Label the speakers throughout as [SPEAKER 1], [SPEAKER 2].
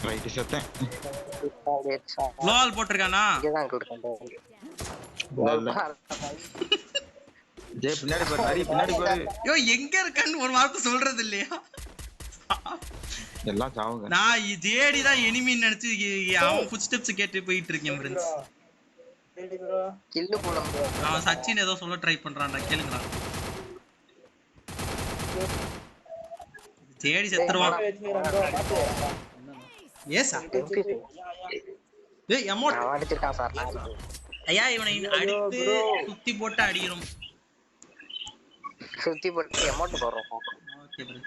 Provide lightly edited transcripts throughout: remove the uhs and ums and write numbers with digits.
[SPEAKER 1] Right செத்தேன்.
[SPEAKER 2] க்ளோவால் போட்டிருக்கானா?
[SPEAKER 3] இங்கதான் கொடுத்தேன்.
[SPEAKER 1] ஜே பின்னாடி பாரு, ஹரி பின்னாடி பாரு.
[SPEAKER 2] யோ எங்க இருக்கான்னு ஒரு வார்த்தை சொல்றது இல்லையா?
[SPEAKER 1] எல்லாம் சாவுங்க.
[SPEAKER 2] நான் ஜேடி தான் எனிமின்னு நினைச்சு அவன் ஃபுட் ஸ்டெப்ஸ் கேட்டு போயிட்டு இருக்கேன் ஃப்ரெண்ட்ஸ்.
[SPEAKER 3] கில்லு போட முடியாது.
[SPEAKER 2] அவன் சச்சின் ஏதோ சொல்ல ட்ரை பண்றான்டா, கேளுங்கடா. ஜேடி செத்துருவான். ஏசா ஏய் அமௌண்ட்
[SPEAKER 3] நான் அடிச்சிருக்கான் சார்.
[SPEAKER 2] ஐயா இவனை அடித்து சுத்தி போட்டு அடிக்கிறோம்.
[SPEAKER 3] சுத்தி போட்டு அமௌண்ட் போடுறோம்.
[SPEAKER 2] Okay bro.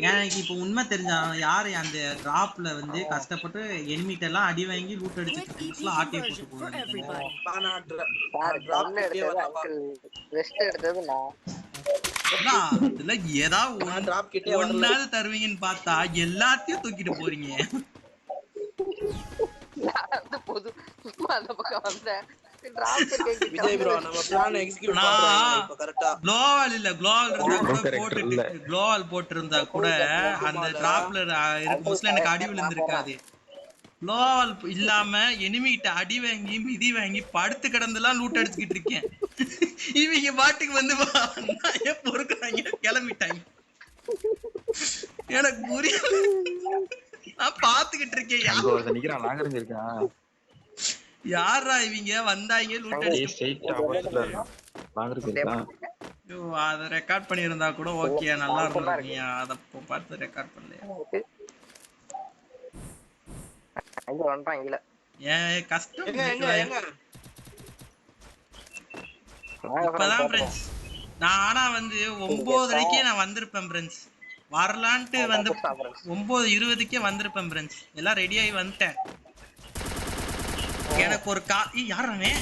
[SPEAKER 2] எனக்கு இப்போ உண்மை தெரிஞ்சா யாரு அந்த டிராப்ல வந்து கஷ்டப்பட்டு எனிமிட்ட எல்லாம் அடி வாங்கி லூட் அடிச்சிட்டு இருக்காங்க. ஆட்டியே போட்டு போறாங்க.
[SPEAKER 3] ரெஸ்ட் எடுத்தது
[SPEAKER 2] நான் இதுல ஏதாவது ஒன்னாவது தருவீங்கன்னு பார்த்தா எல்லாத்தையும் தூக்கிட்டு போறீங்க.
[SPEAKER 3] பொது அந்த பக்கம் வந்தேன்.
[SPEAKER 4] விஜய் ப்ரோ நம்ம பிளான் எக்ஸிக்யூட் பண்றோம் இப்போ கரெக்ட்டா.
[SPEAKER 2] க்ளோவால் இல்ல, க்ளோவால் இருந்தா கூட போட்டுட்டு க்ளோவால் போட்டுருந்தா கூட அந்த டிராப்ல மோஸ்ட்லி எனக்கு அடி விழுந்திருக்காது. க்ளோவால் இல்லாம எனிமிட்ட அடி வாங்கி மிதி வாங்கி படுத்து கிடந்தெல்லாம் லூட் அடிச்சுக்கிட்டு இருக்கேன். இவங்க பாட்டுக்கு வந்து பொறுக்குறாங்க, கிளம்பிட்டாங்க. எனக்கு புரியல. நான் பாத்துக்கிட்டு இருக்கேன். யாரா இவங்க வந்தாங்க லூட் அடிச்சு. அத ரெக்கார்ட் பண்ணியிருந்தா கூட ஓகே, நல்லா இருந்தது. அத பார்த்து ரெக்கார்ட் பண்ணலையா? ஏன் கஷ்டம் இப்பதான் ஃப்ரெண்ட்ஸ். நான் ஆனா வந்து 9:30 நான் வந்திருப்பேன் ஃப்ரெண்ட்ஸ். வரலான்ட்டு வந்து 9:20 வந்திருப்பேன் ஃப்ரெண்ட்ஸ். எல்லாம் ரெடி ஆகி வந்துட்டேன். எனக்கு ஒரு யாரானே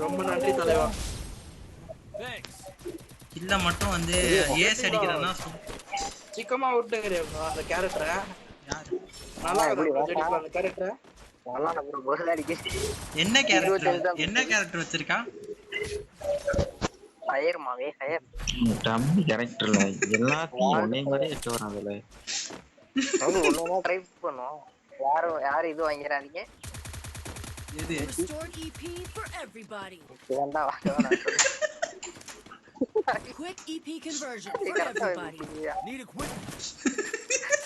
[SPEAKER 4] ரொம்ப நன்றி தலைவா.
[SPEAKER 2] இல்ல மட்டும் வந்து ஏஸ் அடிக்கிறேன்னா
[SPEAKER 4] சிக்கமா விட்டுங்கறே அந்த கேரக்டரை. நல்லா இருக்கு அந்த கேரக்டரை.
[SPEAKER 2] என்ன கேரக்டர் வச்சிருக்கா?
[SPEAKER 3] ஃபயர் மாவே ஃபயர்
[SPEAKER 1] டம்மி கேரக்டர்ல எல்லாத்தையும் ஒண்ணே மாதிரி எடுத்து வராங்கல.
[SPEAKER 3] ஒண்ணு ட்ரை பண்ணுவோம். யாரும் இது வாங்கிராதீங்க.
[SPEAKER 2] இது
[SPEAKER 5] Restored EP for everybody.
[SPEAKER 3] வேண்டா வாங்க.
[SPEAKER 5] Quick EP conversion for everybody.
[SPEAKER 4] Need a quick.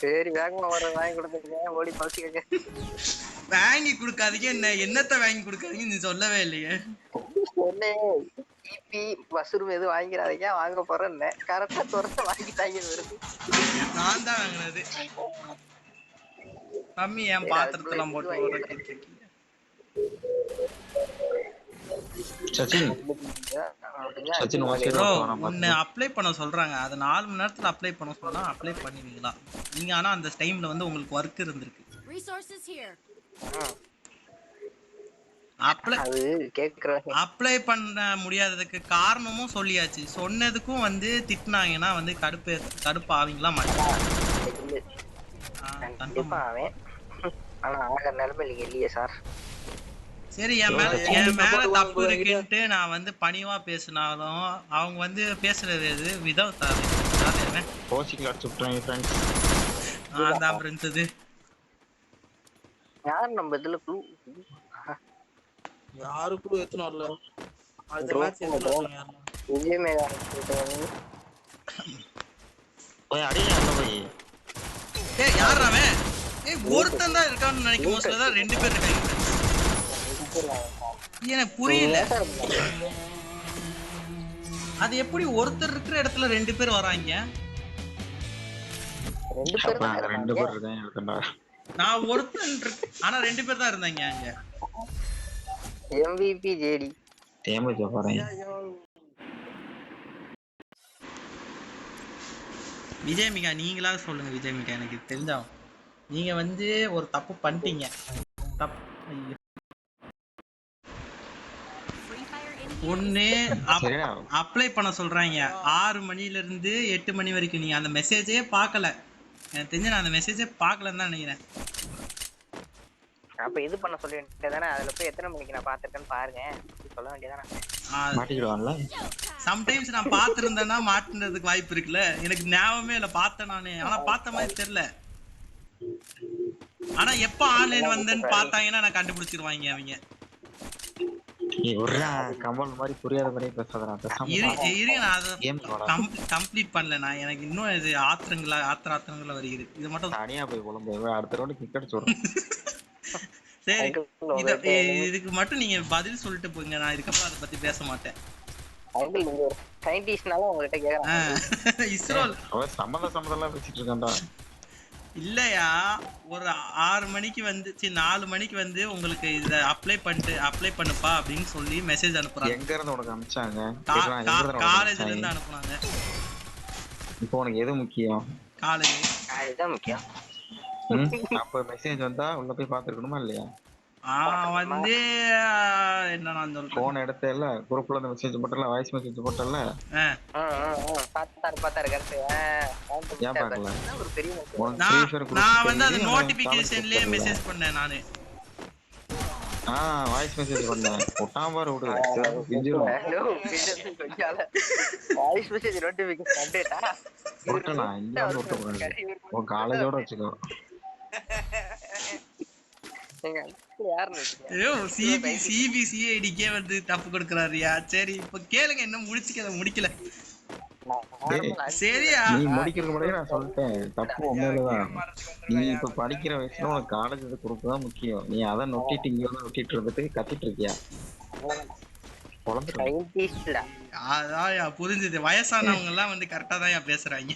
[SPEAKER 3] சரி வேகமா வர வாங்கி கொடுத்துங்க. ஓடி பசிக்கங்க.
[SPEAKER 2] வாங்கி கொடுக்காதீங்க. என்னத்த வாங்கி கொடுக்காதீங்க நீ சொல்லவே இல்லையே.
[SPEAKER 3] சொன்னே EP வசூரும் எது வாங்கிராதீங்க. வாங்க போறேன் கரெக்டா துரத்த வாங்கிட்டாங்க. வருது
[SPEAKER 2] நான் தான் வாங்கினது. மம்மி என் பாத்திரத்தெல்லாம் போட்டு ஓடிட்டு இருக்கீங்க.
[SPEAKER 1] சச்சின்
[SPEAKER 2] உன்னை அப்ளை பண்ண சொல்றாங்க. அது 4 மணி நேரத்துல அப்ளை பண்ண சொன்னா அப்ளை பண்ணுவீங்களா நீங்க? ஆனா அந்த டைம்ல வந்து உங்களுக்கு ஒர்க் இருந்திருக்கு. அப்ளை பண்ண முடியாததுக்கு காரணமும் சொல்லியாச்சு. சொன்னதுக்கும் வந்து திட்டினாங்கன்னா வந்து கடுப்பு ஆவீங்களா மாட்டீங்களா? சரி, என் மேல தப்பு இருக்குன்ட்டு நான் வந்து பணிவா பேசினாலும் அவங்க வந்து பேசுறது விதம்
[SPEAKER 4] யாருக்கும் எத்தனை வரல.
[SPEAKER 2] ஒருத்தன் தான் இருக்கான்னு நினைக்கும் போது தான் 2 பேர் இருக்காங்க. எனக்கு புரியல அது எப்படி ஒருத்தர் இருக்கிற இடத்துல 2 பேர் வராங்க. நான் ஒருத்தன் ஆனா 2 பேர் தான் இருந்தாங்க அங்க.
[SPEAKER 3] MVP ஜேடி
[SPEAKER 1] டேமேஜ் போறேன்.
[SPEAKER 2] விஜயமிகா நீங்களா சொல்லுங்க. விஜயமிகா எனக்கு தெரிஞ்சா நீங்க வந்து ஒரு தப்பு பண்ணிட்டீங்க. ஒண்ணு அப்ளை பண்ண சொல்றாங்க 6 மணில இருந்து 8 மணி வரைக்கும். நீங்க அந்த மெசேஜே பார்க்கல. எனக்கு தெரிஞ்சு நான் அந்த மெசேஜே பார்க்கலன்னு தான் நினைக்கிறேன்.
[SPEAKER 3] அப்ப இது பண்ண சொல்ல வேண்டியதானே. அதுல போய் எத்தனை மணிக்கு நான் பாத்துருக்கேன்னு பாருங்க சொல்ல வேண்டியதானே.
[SPEAKER 1] மாட்டிக்கிடுவான்ல.
[SPEAKER 2] சம்டைம்ஸ் நான் பாத்துருந்தேன்னா மாட்டுறதுக்கு வாய்ப்பு இருக்குல்ல. எனக்கு ஞாபகமே இல்ல பார்த்தேன் நானு. ஆனா பார்த்த மாதிரி தெரியல. ஆனா எப்ப ஆன்லைன் வந்தேன்னு பார்த்தாங்கன்னா நான் கண்டுபிடிச்சிருவாங்க அவங்க.
[SPEAKER 1] கமல் மாதிரி புரியாத மாதிரி பேசாதடா.
[SPEAKER 2] நான் அதை கம்ப்ளீட் பண்ணல. நான் எனக்கு இன்னும் இது ஆத்திரங்களா வருகிறது. இது மட்டும்
[SPEAKER 1] தனியா போய் குழம்பு அடுத்த ரவுண்ட் கிக் அடிச்சு விடுறேன்.
[SPEAKER 2] சரி, இதுக்கு மட்டும் நீங்க பதில் சொல்லிட்டு போங்க. நான் இதுக்கப்புறம் அதை பத்தி பேச மாட்டேன். இஸ்ரோல்
[SPEAKER 1] சம்மந்தம் பேசிட்டு இருக்கான்டா.
[SPEAKER 2] இல்லையா, ஒரு 6 மணிக்கு வந்து 4 மணிக்கு வந்து உங்களுக்கு இத அப்ளை பண்ணுப்பா அப்படின்னு சொல்லி மெசேஜ் அனுப்புறாங்க.
[SPEAKER 1] எங்க இருந்து உனக்கு அனுப்பிச்சாங்க?
[SPEAKER 2] காலேஜ்ல இருந்து அனுப்புனாங்க.
[SPEAKER 1] இப்போ உனக்கு எது முக்கியம்?
[SPEAKER 3] காலேஜ் தான் முக்கியம்.
[SPEAKER 1] அப்ப மெசேஜ் வந்தா உள்ள போய் பாத்துக்கணுமா இல்லையா?
[SPEAKER 2] வந்து என்ன நான் சொல்றேன்,
[SPEAKER 1] போன் எடுத்தல குரூப்ல இருந்து மெசேஜ் போட்டல, வாய்ஸ் மெசேஜ் போட்டல.
[SPEAKER 3] பார்த்தாரு கரெக்ட்.
[SPEAKER 1] ஏன் பார்க்கல?
[SPEAKER 3] ஒரு பெரிய
[SPEAKER 2] நான் வந்து அந்த நோட்டிபிகேஷன்லயே மெசேஜ் பண்ணேன் நானு.
[SPEAKER 1] வாய்ஸ் மெசேஜ் பண்ணேன். ஒட்டாம விடு
[SPEAKER 3] வாய்ஸ் மெசேஜ் நோட்டிபிகேஷன் அப்டேட்டா
[SPEAKER 1] ஒட்டலாம். இல்ல ஒட்டக்கூடாது. உன் காலேஜோட வச்சுக்கோ.
[SPEAKER 2] சிபிசிஐடிக்கே வந்து தப்பு கொடுக்கறாருயா. சரி இப்ப கேளுங்க, என்ன முடிக்கல. சரியா,
[SPEAKER 1] நீ முடிக்கிறது முன்னாடி நான் சொல்லிட்டேன், தப்பு உண்மையிலதான். நீ இப்ப படிக்கிற வயசுல உனக்கு காலேஜ் குரூப் தான் முக்கியம். நீ அதை நொட்டிட்டு இங்க வந்து நொட்டிட்டு இருந்துட்டு கத்திட்டு இருக்கியா?
[SPEAKER 2] அதான் புரிஞ்சுது. வயசானவங்க எல்லாம் வந்து கரெக்டா தான் பேசுறாங்க.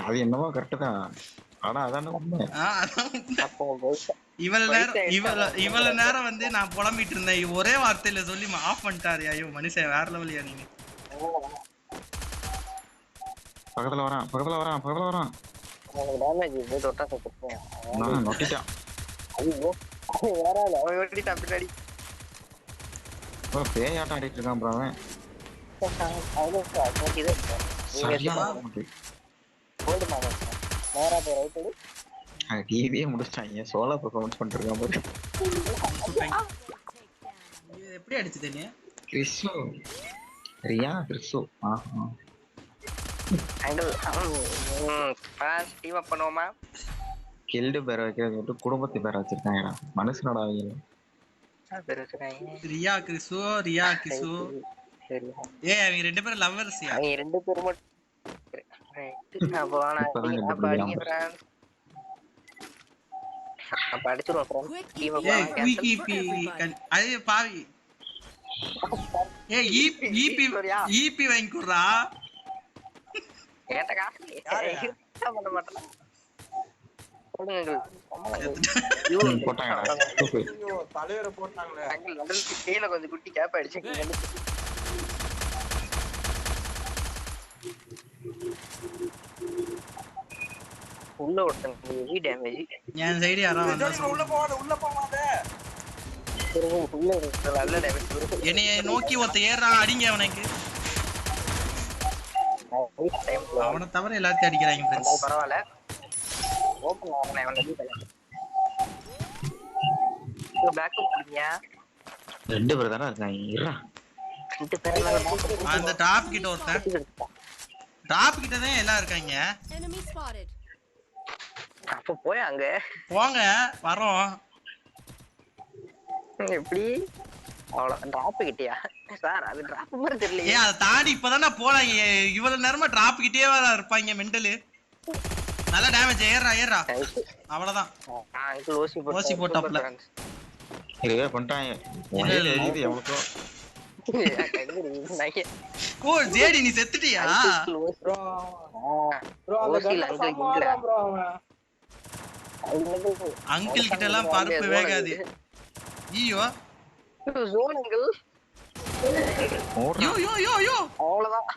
[SPEAKER 1] அது என்னவோ கரெக்ட் தான். ஆனா அதான உண்மை.
[SPEAKER 2] இவ்வளவு நேரம் வந்து நான் புலம்பிட்டு இருந்தேன். ஒரே வார்த்தையில சொல்லி ஆஃப் பண்ணிட்டாரு. ஐயோ மனுஷன் வேற லெவலியா. நீங்க
[SPEAKER 1] பக்கத்துல வரான். நொட்டிட்டான். பேயாட்டம் ஆடிட்டு இருக்கான் ப்ரோ அவன். டிவியே முடிச்சிட்டாங்க. சோலா பெர்ஃபார்மன்ஸ் பண்ணிருக்கான் பாரு.
[SPEAKER 2] எப்படி அடிச்சது நீ?
[SPEAKER 1] கிறிஸ்டோ கிறிஸ்டோ.
[SPEAKER 3] டீம் அப் பண்ணுவோமா?
[SPEAKER 1] கில்டு பேர் வைக்கிறது மட்டும் குடும்பத்தை பேர் வச்சிருக்காங்கடா. மனுஷனோட அவங்க
[SPEAKER 2] ரியா கிறிஸ்டோ. அவங்க 2 பேரும் லவ்வர்ஸ்.
[SPEAKER 3] அவங்க 2 பேரும் மட்டும் கொஞ்சம் குட்டி கேப் ஆயிடுச்சு. உள்ள ஒருத்தங்க ஹெவி டேமேஜ்.
[SPEAKER 2] என் சைடு யாரோ வந்தா
[SPEAKER 4] உள்ள போவாத.
[SPEAKER 3] உள்ள நல்ல டேமேஜ்.
[SPEAKER 2] என்னைய நோக்கி ஒருத்த ஏறான். அடிங்க அவனுக்கு. அவனை தவிர எல்லாத்தையும் அடிக்கிறாங்க ஃப்ரெண்ட்ஸ்.
[SPEAKER 3] பரவாயில்ல. ஓபன் ஆவனே அவன டீல. பேக்கப் பண்ணியா?
[SPEAKER 1] 2 பேர் தான இருக்காங்க. இருடா.
[SPEAKER 3] 2 பேர்
[SPEAKER 2] அந்த டாப் கிட்ட ஒருத்தன். டாப் கிட்ட தான் எல்லாம் இருக்காங்க.
[SPEAKER 5] Enemy spotted.
[SPEAKER 3] அப்ப போய் அங்க
[SPEAKER 2] போங்க வரோம்.
[SPEAKER 3] எப்படி அவ்வளவு டிராப் கிட்டியா சார்? அது டிராப் மாதிரி தெரியல.
[SPEAKER 2] அத தாண்டி இப்பதானே போலாம். இவ்வளவு நேரமா டிராப் கிட்டே வர இருப்பாங்க மெண்டல். நல்ல டேமேஜ். ஏறா அவ்வளவுதான். ஓசி போட்டாப்ல
[SPEAKER 1] இதுவே பண்ணிட்டாங்க. இது எவ்வளோ
[SPEAKER 2] ஓ ஜேடி நீ செத்துட்டியா? அங்கிள் கிட்ட எல்லாம் பருப்பு வேகாது. ஐயோ
[SPEAKER 3] அவ்வளவுதான்.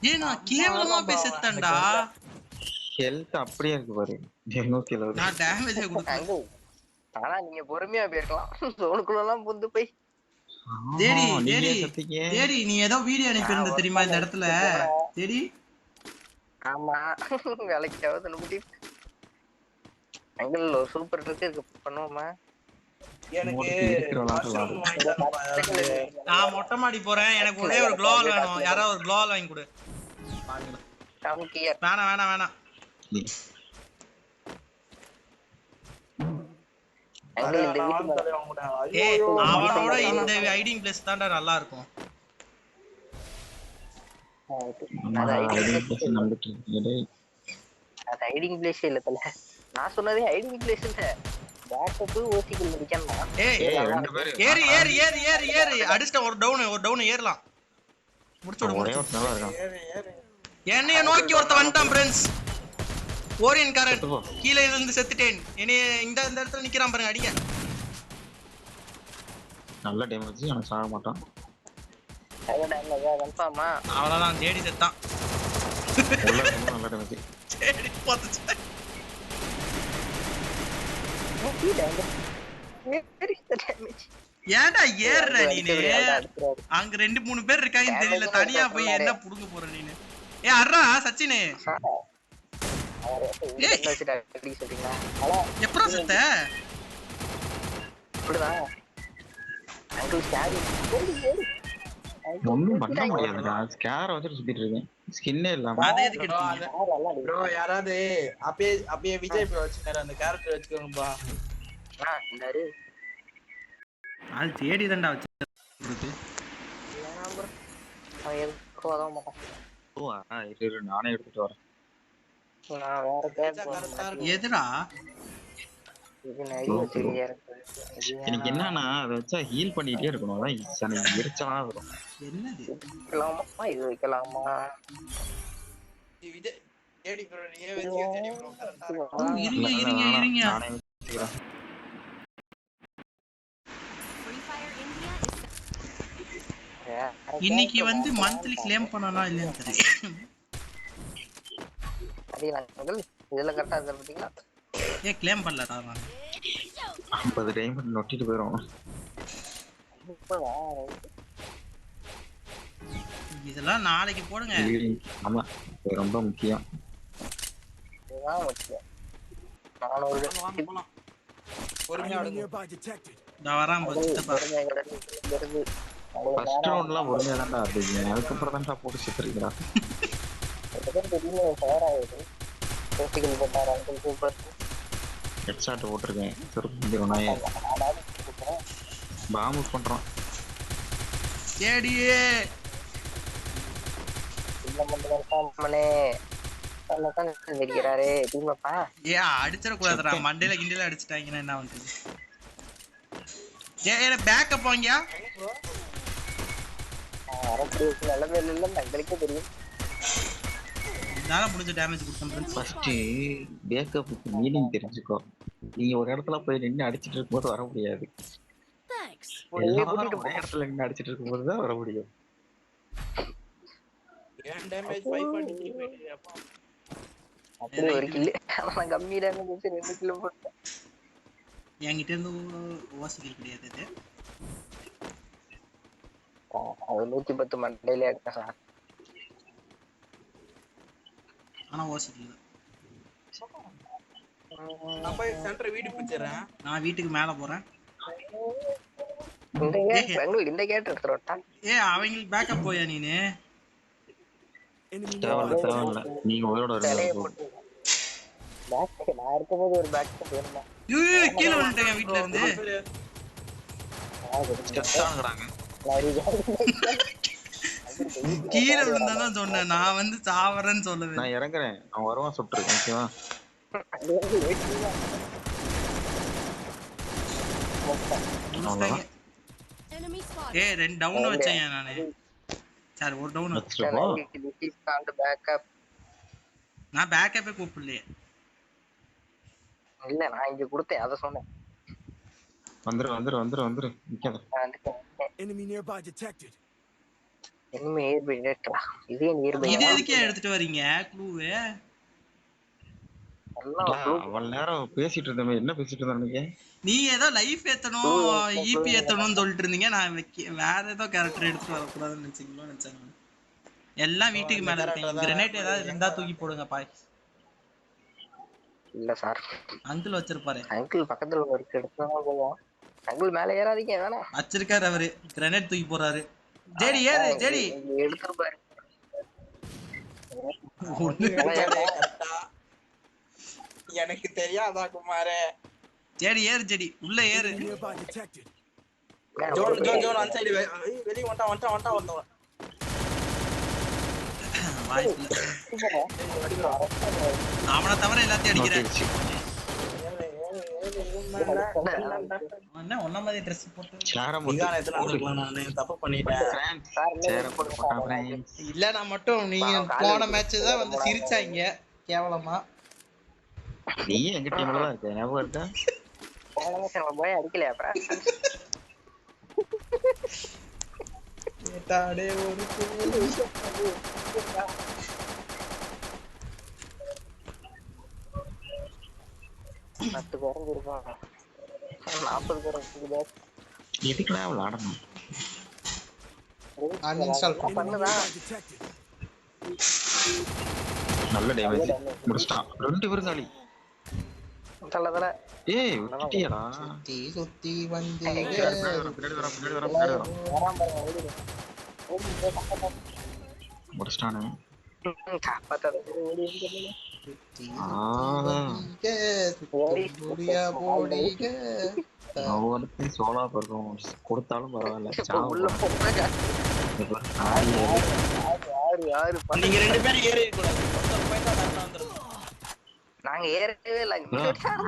[SPEAKER 2] ஏன்னா கேவலமா போய் செத்தண்டா.
[SPEAKER 1] ஹெல்த் அப்படியே இருக்கு பாரு.
[SPEAKER 2] நான் டேமேஜ் கொடுத்தேன்.
[SPEAKER 3] ஆனா நீங்க பொறுமையா போயிருக்கலாம். சோனுக்குள்ள எல்லாம் புந்து போய்.
[SPEAKER 2] தேடி நீ ஏதோ வீடியோ அனுப்பியிருந்த தெரியுமா இந்த இடத்துல? தேடி
[SPEAKER 3] ஆமா வேலைக்கு தேவை. அங்கிள் ஒரு சூப்பர் இருக்கு பண்ணுவோமா?
[SPEAKER 4] எனக்கு
[SPEAKER 1] இருக்கிற விளையாட்டுலாம்
[SPEAKER 4] mushroom வாங்கி தாங்கப்பா யாராவது.
[SPEAKER 2] நான் மொட்டை மாடி போறேன். எனக்கு ஒரே ஒரு க்ளோவால் வேணும். யாராவது ஒரு க்ளோவால் வாங்கி கொடு.
[SPEAKER 3] காமிக்கியா?
[SPEAKER 2] வேணாம்.
[SPEAKER 3] அங்கிள் இந்த
[SPEAKER 4] நான்
[SPEAKER 3] வீட்டுக்கு
[SPEAKER 4] தரேன் உங்கள்ட்ட.
[SPEAKER 2] ஏய்
[SPEAKER 4] ஐயோ,
[SPEAKER 2] அவனோட இந்த ஹைடிங் பிளேஸ் தான்டா நல்லா இருக்கும்.
[SPEAKER 3] அது ஹைடிங் பிளேஸ் இல்ல தல. நான் சொன்னதே ஹைடிங் பிளேஸ் இல்ல. பேக்கப் ஓசிக்குள்ள நிக்கணும்.
[SPEAKER 2] ஏய் ஏறு அடிச்சிட்ட ஒரு டவுன் ஏறலாம். முடிச்சு விடு.
[SPEAKER 4] ஏறு, ஏறு.
[SPEAKER 2] என்னைய நோக்கி ஒருத்த வந்துட்டான் ஃப்ரெண்ட்ஸ். ஓரியன் காரன் கீழே இருந்து செத்துட்டேன். என்னைய இந்த இடத்துல நிக்கிறான் பாருங்க, அடிங்க.
[SPEAKER 1] நல்ல டேமேஜ், அவன் சாக மாட்டான்.
[SPEAKER 3] கன்ஃபார்மா?
[SPEAKER 2] அவ்வளவுதான், தேடி செத்தான்.
[SPEAKER 1] நல்ல டேமேஜ்.
[SPEAKER 2] தேடி போத்துச்சு. ஏன்டா ஏறுற நீனு? அங்க 2-3 பேர் இருக்காங்கன்னு தெரியல, தனியா போய் என்ன புடுங்க போற நீனு? ஏ அர்ரா சச்சினே, எப்படா செத்த?
[SPEAKER 1] ஒண்ணும் பண்ண முடியாதுடா, ஸ்கேர வச்சுட்டு சுத்திட்டு இருக்கேன், ஸ்கின்னே இல்லாம.
[SPEAKER 2] அதை எதுக்கு எடுத்தீங்க?
[SPEAKER 4] ப்ரோ யாராவது அப்பயே விஜய் ப்ரோ வச்சுட்டாரு, அந்த கேரக்டர் வச்சுக்கோங்கப்பா.
[SPEAKER 2] அது தேடி தான்டா வச்சு.
[SPEAKER 1] நானே எடுத்துட்டு வரேன்.
[SPEAKER 2] எதுடா
[SPEAKER 1] எனக்கு என்னன்னா அதை வச்சா ஹீல் பண்ணிட்டே இருக்கணும், அதான் எரிச்சலா வரும்.
[SPEAKER 2] என்னது
[SPEAKER 3] இது வைக்கலாமா?
[SPEAKER 4] விஜய் ஏடி ப்ரோ நீயே வச்சுக்க ப்ரோ, கரெக்ட்டா
[SPEAKER 2] இருங்க.
[SPEAKER 1] நானே வச்சுக்கிறேன்.
[SPEAKER 2] இன்னைக்கு வந்து மந்த்லி கிளைம் பண்ணனா இல்லையான்னு தெரியல.
[SPEAKER 3] இதெல்லாம் கரெக்டா இருக்கு பாத்தீங்களா?
[SPEAKER 2] ஏ கிளைம் பண்ணலடா நான்.
[SPEAKER 1] 50 டைம் நொட்டிட்டு போயிரும்.
[SPEAKER 2] இதெல்லாம் நாளைக்கு போடுங்க.
[SPEAKER 1] ஆமா, இது ரொம்ப முக்கியம்.
[SPEAKER 4] பொறுமையா விடுங்க.
[SPEAKER 2] நான் வராம போச்சுப்பா.
[SPEAKER 1] ஃபர்ஸ்ட் ரவுண்ட்லாம் பொறுமையா தான்டா ஆடுறீங்க, அதுக்கப்புறம் தான்டா போட்டு சுத்துறீங்களா? ஹெட் ஷாட் போட்டிருக்கேன், திருப்பி பாம்பு பண்றான்.
[SPEAKER 2] ஏடியே ஏ அடிச்சிட கூடாதுடா, மண்டையில கிண்டையில அடிச்சிட்டாங்கன்னா என்ன பண்றது? ஏ என்ன பேக்கப் வாங்கியா? என்னால முடிஞ்ச டேமேஜ் கொடுத்தேன் ஃப்ரெண்ட்ஸ்.
[SPEAKER 1] ஃபர்ஸ்ட் பேக்கப்புக்கு மீனிங் தெரிஞ்சுக்கோ. நீங்க ஒரு இடத்துல போய் நின்று அடிச்சிட்டு இருக்கும்போது வர முடியாது,
[SPEAKER 5] Thanks.
[SPEAKER 1] எல்லாரும் ஒரே இடத்துல நின்று அடிச்சிட்டு இருக்கும்போது தான் வர முடியும்.
[SPEAKER 4] ஏன் டேமேஜ் 5.3 போயிடுச்சு அப்பா.
[SPEAKER 3] அப்படி ஒரு கில் அவன் கம்மி டேமேஜ் 2 கிலோ போட்டான்.
[SPEAKER 2] என்கிட்ட இருந்து ஓசிக்கல் கிடையாது இது.
[SPEAKER 3] அது 110 மண்டையில எடுத்தான்.
[SPEAKER 2] ஆனா ஓசிக்கல்
[SPEAKER 4] நான் போய் சென்டர் வீடு பிடிச்சறேன்.
[SPEAKER 2] நான் வீட்டுக்கு மேல போறேன்.
[SPEAKER 3] இந்த கேட் எடுத்துறோட்டா.
[SPEAKER 2] ஏ அவங்களுக்கு பேக்கப் போயா நீனு?
[SPEAKER 1] தேவையில்ல, நீங்க உயிரோட வருவீங்க.
[SPEAKER 3] பேக் நான் இருக்கும்போது ஒரு பேக் வேணுமா?
[SPEAKER 2] ஐயோ கீழ வந்துட்டேன் வீட்ல இருந்து.
[SPEAKER 1] செத்தாங்கறாங்க.
[SPEAKER 2] கீழ விழுந்தாதான் சொன்னேன், நான் வந்து சாவறேன்னு சொல்லவே.
[SPEAKER 1] நான் இறங்குறேன், அவன் வருவான் சுட்டுருக்கேன். ஓகேவா?
[SPEAKER 5] Enemy spotted.
[SPEAKER 2] ஏ 2 டவுன் வச்சேன் நானு. சரி ஒரு டவுன்
[SPEAKER 1] வச்சிருப்போம்.
[SPEAKER 2] நான் பேக்கப்பே கூப்பிடலையே.
[SPEAKER 3] இல்ல நான் இங்க கொடுத்தேன், அத சொன்னேன்.
[SPEAKER 1] வந்துரு நிக்காத.
[SPEAKER 6] Enemy nearby detected.
[SPEAKER 3] enemy nearby detected. இதே nearby.
[SPEAKER 2] இது எதுக்கு எடுத்துட்டு வரீங்க க்ளூவே?
[SPEAKER 1] அவ்வளவு நேரம் பேசிட்டு இருந்தமே, என்ன பேசிட்டு இருந்தானுங்க?
[SPEAKER 2] நீ ஏதோ லைஃப் ஏத்தணும் ஈபி ஏத்தணும்னு சொல்லிட்டு இருந்தீங்க. நான் வேற ஏதோ கேரக்டர் எடுத்துட்டு வரக்கூடாதுன்னு நினைச்சேன். எல்லாம் வீட்டுக்கு மேல இருக்கேன். கிரனேட் ஏதாவது இருந்தா தூக்கி போடுங்க பாய்.
[SPEAKER 3] இல்ல சார்,
[SPEAKER 2] அங்கிள் வச்சிருப்பாரு.
[SPEAKER 3] அங்கிள் பக்கத்துல ஒரு எடுத்தா போவோம். அங்கிள் மேல ஏறாதீங்க வேணாம்.
[SPEAKER 2] வச்சிருக்காரு அவரு. கிரனேட் தூக்கி போறாரு. ஜேடி ஏறு ஜேடி.
[SPEAKER 3] எடுத்துருப்பாரு.
[SPEAKER 4] எனக்கு தெரியாதா குமாரே?
[SPEAKER 2] ஜேடி ஏறு ஜேடி உள்ள ஏறு.
[SPEAKER 6] Enemy nearby detected.
[SPEAKER 4] ஜோன் அந்த சைடு வெளிய வந்தவன்.
[SPEAKER 2] அவனை தவிர எல்லாத்தையும் அடிக்கிறேன். என்ன ஒன்ன மாதிரி ட்ரெஸ் போட்டு
[SPEAKER 4] நான் தப்பு பண்ணிட்டேன்.
[SPEAKER 2] இல்ல நான் மட்டும் நீங்க போன மேட்ச் தான் வந்து சிரிச்சாங்க கேவலமா.
[SPEAKER 1] நீ எங்க டீம்ல தான் இருக்க, ஞாபகம் இருக்கா?
[SPEAKER 3] போய் அடிக்கலையா அப்புறம்?
[SPEAKER 2] கேட்டாடே ஒரு
[SPEAKER 3] பத்து பேரும் இருப்பான், 40 பேர் இருக்குது.
[SPEAKER 1] எதுக்குலாம் விளையாடணும்?
[SPEAKER 2] Uninstall
[SPEAKER 6] Enemy
[SPEAKER 3] பண்ணுதான்.
[SPEAKER 6] nearby detected.
[SPEAKER 1] நல்ல டேமேஜ் முடிச்சிட்டான். 2 பேரும் காலி.
[SPEAKER 3] தல
[SPEAKER 1] ஏய் விட்டுட்டியாடா?
[SPEAKER 2] சுத்தி வந்து
[SPEAKER 1] பின்னாடி வர முடிச்சிட்டானே.
[SPEAKER 3] காப்பாத்தாத
[SPEAKER 1] ஒவ்வொருத்தையும் சோலா பருக்கும் கொடுத்தாலும் பரவாயில்ல.
[SPEAKER 3] உள்ள போங்க. யாரு
[SPEAKER 4] நீங்க 2 பேரும் ஏறி கூடாது. ஒருத்தர் போய்ட்டா கரெக்டா வந்துரும்.
[SPEAKER 3] நாங்க ஏறவே இல்ல.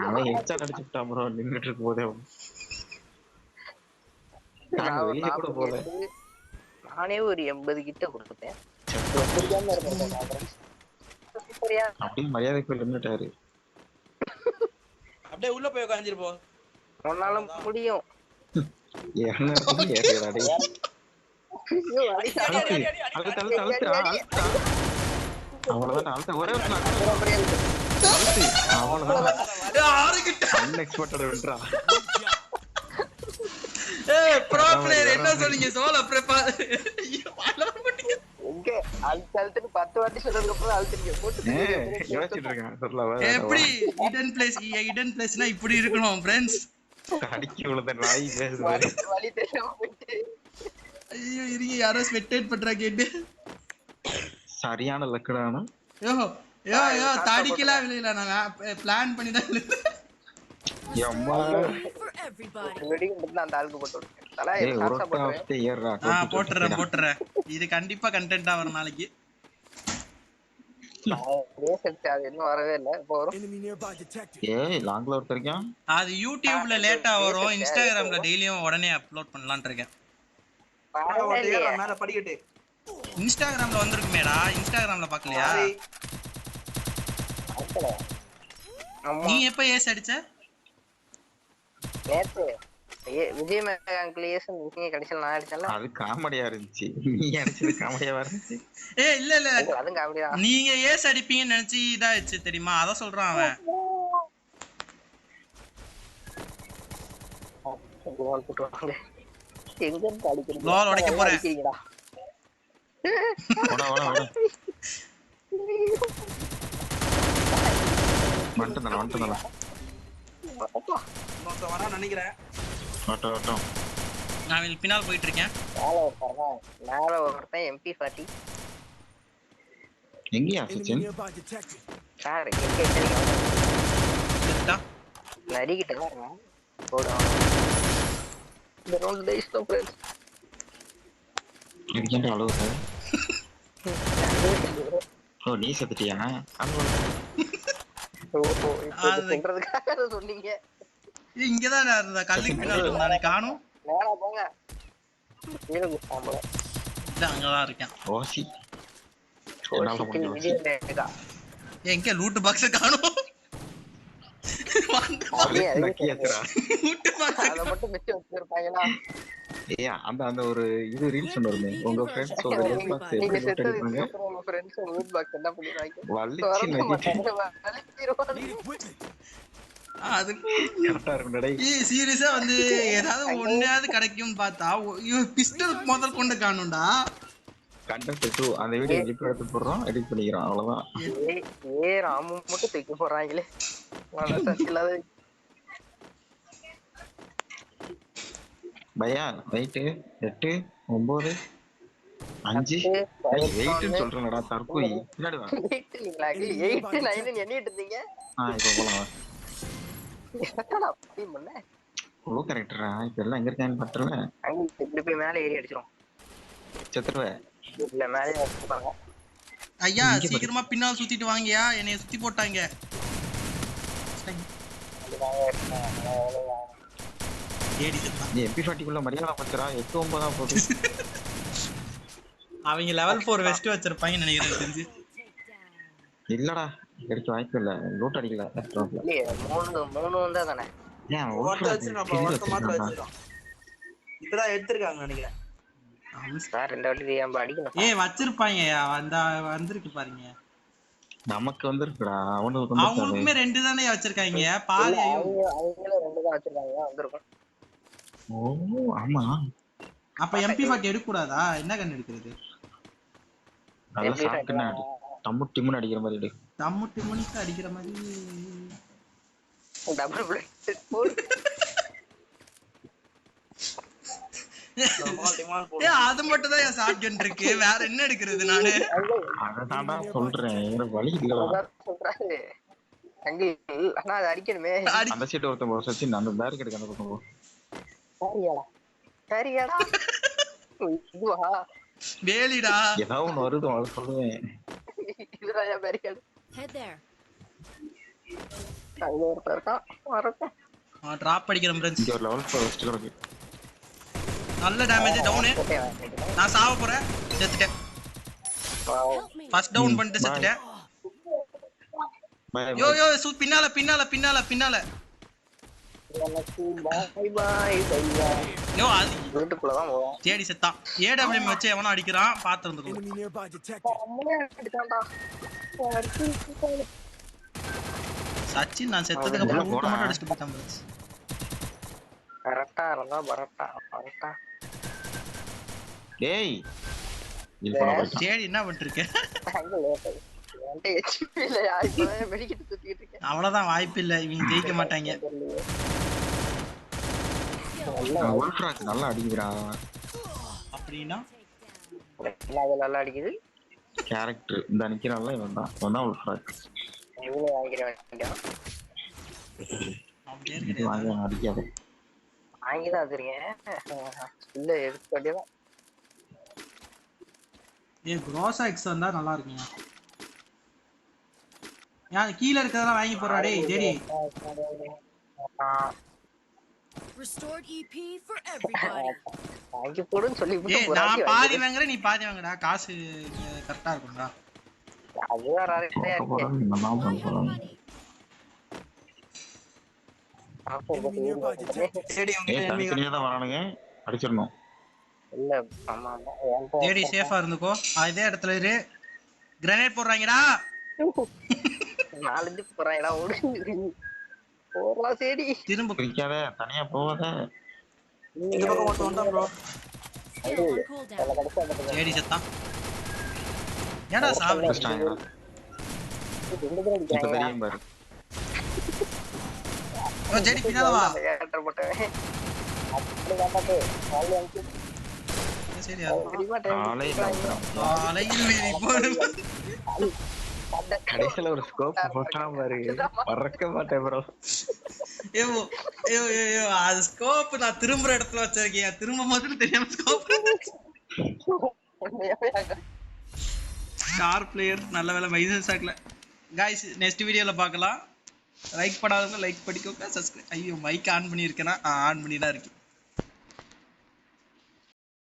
[SPEAKER 1] அவன் ஹெட்ஷாட் அடிச்சுட்டான் ப்ரோ நின்னுட்டு இருக்கும்போதே. நாங்க வெளிய கூட போல.
[SPEAKER 3] நானே ஒரு 80 கிட்ட கொடுத்தேன்.
[SPEAKER 1] அப்படியே மரியாதைக்கு நின்னுட்டாரு.
[SPEAKER 4] அப்படியே உள்ள போய் உட்கார்ந்திரு போ.
[SPEAKER 3] உன்னால முடியும்.
[SPEAKER 1] என்ன ஏறிடா டேய். அவ்வளவுதான் அழுத்த ஒரே ஒரு அவ்வளவுதான். அன்எக்ஸ்பெக்டட் வென்றா.
[SPEAKER 2] ஏய் ப்ரோ பிளேயர் என்ன சொன்னீங்க? சோலோ ப்ரிப்பேர்
[SPEAKER 3] எங்க அழுத்துன்னு 10 வாட்டி சொன்னதுக்கு அப்புறம் அழுத்துறீங்க போட்டு.
[SPEAKER 1] யோசிச்சிட்டு இருக்கேன் சொல்லவா?
[SPEAKER 2] எப்படி ஹிடன் பிளேஸ்னா இப்படி இருக்கணும் फ्रेंड्स.
[SPEAKER 1] அடிக்கி விழுந்த நாய் பேசுறாரு.
[SPEAKER 3] வலி தெரியாம போயிட்டு.
[SPEAKER 2] ஐயோ இருங்க யாரோ ஸ்வெட்டேட் பண்றா கேட்டு.
[SPEAKER 1] சரியான லக்கடானா.
[SPEAKER 2] யோ தாடிக்கலாம் விளையல. நான் பிளான் பண்ணி தான் விளையல.
[SPEAKER 1] அம்மா
[SPEAKER 5] For everybody.
[SPEAKER 3] வெடிங்க மட்டும் அந்த ஆளுக்கு போட்டு விடுங்க. தல
[SPEAKER 1] ஏய்
[SPEAKER 3] சார்ஜா
[SPEAKER 1] ஒருத்தா
[SPEAKER 3] போட்டு.
[SPEAKER 1] ஆஃப் ஏறா.
[SPEAKER 2] போட்டுறேன். இது கண்டிப்பா கண்டென்ட்டா வரும் நாளைக்கு.
[SPEAKER 3] ரேஸ் அது இன்னும் வரவே இல்ல. இப்போ வரும்.
[SPEAKER 6] Enemy nearby detected.
[SPEAKER 1] ஏய் லாங்ல ஒருத்தர் இருக்கான்.
[SPEAKER 2] அது யூடியூப்ல லேட்டா வரும். இன்ஸ்டாகிராம்ல டெய்லியும் உடனே அப்லோட் பண்ணலாம்னு இருக்கேன்.
[SPEAKER 4] மேல படிக்கட்டு.
[SPEAKER 2] இன்ஸ்டாகிராம்ல வந்திருக்குமேடா. இன்ஸ்டாகிராம்ல பாக்கலையா? நீ எப்ப ஏஸ் அடிச்ச?
[SPEAKER 3] நேத்து விஜய் மேகாங்கிலேஷன் நீங்க கடைசில நான் அடிச்சல.
[SPEAKER 1] அது காமெடியா இருந்துச்சு. நீ அடிச்சது காமெடியா இருந்துச்சு.
[SPEAKER 2] ஏய் இல்ல
[SPEAKER 3] அதுவும் காமெடியா.
[SPEAKER 2] நீங்க ஏஸ் அடிப்பீங்கன்னு நினைச்சு இதாச்சு தெரியுமா? அத சொல்றான் அவன்.
[SPEAKER 3] கோல் போட்டுவாங்க. எங்க இருந்து அடிக்கிறீங்க?
[SPEAKER 2] கோல் உடைக்க போறேன்.
[SPEAKER 3] அடிக்கிறீங்கடா.
[SPEAKER 1] ஓட வந்துட்டேன்.
[SPEAKER 4] மொத்தம் வரா நினைக்கிறேன்.
[SPEAKER 1] ஓட்டம்
[SPEAKER 2] நான் பின்னால் போயிட்டு இருக்கேன்.
[SPEAKER 3] மேல ஒருத்தன் MP40.
[SPEAKER 1] எங்கயா
[SPEAKER 6] Enemy
[SPEAKER 1] Sachin?
[SPEAKER 6] nearby detected.
[SPEAKER 3] Sir எங்க
[SPEAKER 2] செத்தா?
[SPEAKER 3] நரிக்கிட்ட தான் போடா. இந்த ரவுண்ட் டேஸ் தான் फ्रेंड्स.
[SPEAKER 1] இதுக்கேண்டா அழுவுற? ஓ நீ செத்துட்டியா?
[SPEAKER 3] சொல்றதுக்காக சொன்னீங்க.
[SPEAKER 2] இங்கதான் இருந்தா கல்லுக்கு பின்னாடி இருந்தானே காணோம்.
[SPEAKER 3] நேரா போங்க. கீழ குஸ்தாம்பல.
[SPEAKER 2] இல்ல அங்கதான் இருக்கேன்.
[SPEAKER 1] ஓசி.
[SPEAKER 3] விஜய் மேகா.
[SPEAKER 2] எங்க லூட் பாக்ஸ் காணோம். லூட் பாக்ஸ்
[SPEAKER 3] அத மட்டும் மிச்சம் வச்சிருப்பாங்களா?
[SPEAKER 1] ஏய் அந்த ஒரு இது ரீல்ஸ் பண்ணுவாங்க. உங்க ஃப்ரெண்ட்ஸ் ஒரு ரீல்ஸ் பாக்ஸ்
[SPEAKER 3] நீங்க
[SPEAKER 1] எப்படி
[SPEAKER 3] செத்ததுக்கு
[SPEAKER 1] எடுப்பாங்க?
[SPEAKER 3] அப்புறம் உங்க ஃப்ரெண்ட்ஸ் லூட் பாக்ஸ் என்ன பண்ணுவாங்க?
[SPEAKER 1] வலிச்சு நெகிட்டு
[SPEAKER 6] Need equipment.
[SPEAKER 2] அது
[SPEAKER 1] கரெக்டா இருக்கும் டேய்.
[SPEAKER 2] சீரியஸா வந்து ஏதாவது ஒண்ணாவது கிடைக்கும்னு பார்த்தா பிஸ்டல் முதல் கொண்டு காணும்டா.
[SPEAKER 1] கண்டென்ட் 2 அந்த வீடியோ கிளிப் எடுத்து போடுறோம் எடிட் பண்ணிக்கிறோம் அவ்வளவுதான்.
[SPEAKER 3] ராமு மட்டும் தூக்கி போடுறாங்களே மனசாட்சி இல்லாத.
[SPEAKER 1] பையா நைட்டு 8 9 5 8 சொல்றேன்டா தற்போய் பின்னாடி வா.
[SPEAKER 3] 8 9 எண்ணிட்டு இருந்தீங்க.
[SPEAKER 1] இப்போ போலாம்.
[SPEAKER 3] என்னடா அப்படி பண்ண?
[SPEAKER 1] ஓ கரெக்ட்டா. இப்போ எல்லாம் எங்க இருக்கான்னு பத்தல.
[SPEAKER 3] அங்க இப்படி போய் மேலே ஏறி அடிச்சிரும்.
[SPEAKER 1] செத்துருவே.
[SPEAKER 3] இல்ல மேலே வச்சுப்பாங்க.
[SPEAKER 2] ஐயா சீக்கிரமா பின்னால் சுத்திட்டு வாங்கயா, என்னைய சுத்தி போட்டாங்க. ஏடி செத்தா.
[SPEAKER 1] நீ MP40 குள்ள மரியாதை பச்சரா 8 9 தான் போகுது.
[SPEAKER 2] அவங்க லெவல் 4 வெஸ்ட் வச்சிருப்பாங்க நினைக்கிறேன் தெரிஞ்சு.
[SPEAKER 1] இல்லடா கிடைக்க வாய்ப்பு இல்ல. லூட் அடிக்கல ரெஸ்டாரன்ட்ல.
[SPEAKER 3] இல்லையே 3 வந்தா தானே.
[SPEAKER 1] ஏன்
[SPEAKER 4] ஓட்ட வச்சு நம்ம ஓட்ட மாத்த வச்சிரோம். இப்பதான் எடுத்துர்க்காங்க நினைக்கிறேன்.
[SPEAKER 3] சார் ரெண்டு வாட்டி ஏன் அடிக்கணும்?
[SPEAKER 2] ஏய் வச்சிருப்பாங்க வந்திருக்கு பாருங்க.
[SPEAKER 1] நமக்கு வந்திருக்குடா. அவனுக்கு வந்து
[SPEAKER 2] அவங்களுக்குமே 2 தானே வச்சிருக்காங்க. பாதி
[SPEAKER 3] அவங்களே 2 தான் வச்சிருக்காங்க வந்திருக்கும்.
[SPEAKER 1] ஓ ஆமா.
[SPEAKER 2] அப்ப MP40 எடுக்க கூடாதா? என்ன கண்ணு எடுக்கிறது?
[SPEAKER 1] நல்ல ஷாட்கன் அடி. டம்மு டிம்னு அடிக்கிற மாதிரி எடு.
[SPEAKER 2] டம்மு டிம்னுக்கு அடிக்கிற மாதிரி
[SPEAKER 3] டபுள் புல்லட் போடு.
[SPEAKER 2] அது மட்டும் தான் ஷாட்கன் இருக்கு. வேற என்ன எடுக்கிறது நானு?
[SPEAKER 1] அததான்டா சொல்றேன். வேற வழி இல்லடா.
[SPEAKER 3] சொல்றாரு. அங்கிள் அண்ணா அது அடிக்கணுமே.
[SPEAKER 1] அந்த சைடு ஒருத்தன் போற சச்சி அந்த பேரிகேட் கண்ட பக்கம் போ.
[SPEAKER 3] சரியாடா. சரியாடா. இதுவா
[SPEAKER 2] வேலிடா.
[SPEAKER 1] ஏதாவது ஒன்னு வருது அத சொல்லுவேன்.
[SPEAKER 3] இதுதாயா பேரிகேட்.
[SPEAKER 5] Head there.
[SPEAKER 3] அங்க ஒருத்தர் இருக்கான். வரட்டும்.
[SPEAKER 2] டிராப் அடிக்கிறேன் ஃப்ரெண்ட்ஸ்.
[SPEAKER 1] இங்க ஒரு லெவல் 4 வெஸ்ட் இருக்கு.
[SPEAKER 2] நல்ல டேமேஜ் டவுன். நான் சாவ போறேன். செத்துட்டேன்.
[SPEAKER 5] Help me.
[SPEAKER 2] ஃபர்ஸ்ட் டவுன் பண்ணிட்டு செத்துட்டேன். யோ யோ பின்னால பின்னால பின்னால பின்னால.
[SPEAKER 3] பை பை பையா.
[SPEAKER 2] யோ அது
[SPEAKER 3] வீட்டுக்குள்ள தான் போவோம்.
[SPEAKER 2] தேடி செத்தான். AWM வச்சு எவனோ அடிக்கிறான் பாத்து வந்துக்கோ.
[SPEAKER 6] Enemy nearby detected.
[SPEAKER 3] அம்மே அடிச்சான்டா.
[SPEAKER 2] சச்சின் நான் செத்ததுக்கு அப்புறம் ஊட்ட மட்டும் அடிச்சிட்டு போயிட்டான் ஃப்ரெண்ட்ஸ்.
[SPEAKER 3] கரெக்டா இருந்தா பரட்டா கரெக்டா.
[SPEAKER 1] டேய் இது போடா போடா.
[SPEAKER 2] தேடி என்ன பண்ணிட்டு இருக்க?
[SPEAKER 3] அங்க லேட் ஆயிடுச்சு. என்கிட்ட HP இல்ல. யாருக்கு மெடிக்கிட்டு சுத்திட்டு இருக்கேன்.
[SPEAKER 2] அவ்வளவுதான் வாய்ப்பு இல்ல. இவங்க ஜெயிக்க மாட்டாங்க.
[SPEAKER 1] உல்ட்ராக் நல்லா அடிக்குதுடா.
[SPEAKER 2] அப்படினா
[SPEAKER 3] நல்லா அடிக்குது.
[SPEAKER 1] கேரக்டர் இந்த நிக்கிறான்ல இவன் தான். உல்ட்ராக்.
[SPEAKER 3] இவனே வாங்கிட வேண்டியதான்.
[SPEAKER 2] அவன் பேர்
[SPEAKER 1] இது
[SPEAKER 2] கிடையாது.
[SPEAKER 1] வாங்க அடிக்காத.
[SPEAKER 3] வாங்கிதான் வச்சிருக்கேன். இல்ல எதுக்கு வேண்டியதான்.
[SPEAKER 2] ஏய் க்ரோஸா எக்ஸ் வந்தா நல்லா இருக்குங்க. யார் கீழ இருக்கறதெல்லாம் வாங்கி போறா டேய் தேடி.
[SPEAKER 5] Restored EP for everybody.
[SPEAKER 3] வாங்கி போடுன்னு சொல்லி
[SPEAKER 2] ஏய் நான் பாதி வாங்குறேன் நீ பாதி வாங்குடா. காசு கரெக்ட்டா இருக்கும்டா.
[SPEAKER 3] அது வேற ஆளே
[SPEAKER 1] நம்ம பண்றோம்.
[SPEAKER 6] Enemy nearby detected.
[SPEAKER 4] சரி
[SPEAKER 1] ஏய் தனித்தனியா தான் வரானுங்க. அடிச்சிரணும்.
[SPEAKER 3] இல்ல ஆமா
[SPEAKER 2] தேடி சேஃபா இருந்துக்கோ. அதே இடத்துல இரு. கிரனேட் போடுறாங்கடா.
[SPEAKER 3] 4 போறாங்கடா ஓடு. போறா சரி.
[SPEAKER 2] திரும்ப
[SPEAKER 1] பிரிக்காத தனியா போகாத.
[SPEAKER 4] இந்த பக்கம் மட்டும் வந்தா ப்ரோ.
[SPEAKER 5] Still on cooldown.
[SPEAKER 2] தேடி செத்தான். ஏடா சாவு.
[SPEAKER 1] ஃபர்ஸ்டாங்கடா. இப்ப தெரியும் பாரு.
[SPEAKER 2] ஓ தேடி பின்னால வா.
[SPEAKER 3] கேரக்டர் போட்டவே. அப்படி காப்பாத்து. வாலி அங்க.
[SPEAKER 2] சரி அது
[SPEAKER 3] தெரியுமா டைம்.
[SPEAKER 2] அலையில் மீறி போடு.
[SPEAKER 1] கடைசில ஒரு ஸ்கோப் போட்டா பாரு. பறக்க மாட்டேன் ப்ரோ.
[SPEAKER 2] ஏய் ஏய் ஏய் அது ஸ்கோப் நான் திரும்பற இடத்துல வச்சிருக்கேன். திரும்ப முதல்ல தெரியாம ஸ்கோப். ஸ்டார் பிளேயர் நல்ல வேளை மைனஸ் ஆகல. गाइस நெக்ஸ்ட் வீடியோல பார்க்கலாம். லைக் பண்ணாதவங்க லைக் பண்ணிக்கோங்க. சப்ஸ்கிரைப். ஐயோ மைக் ஆன் பண்ணியிருக்கேனா? ஆன் பண்ணி தான் இருக்கு.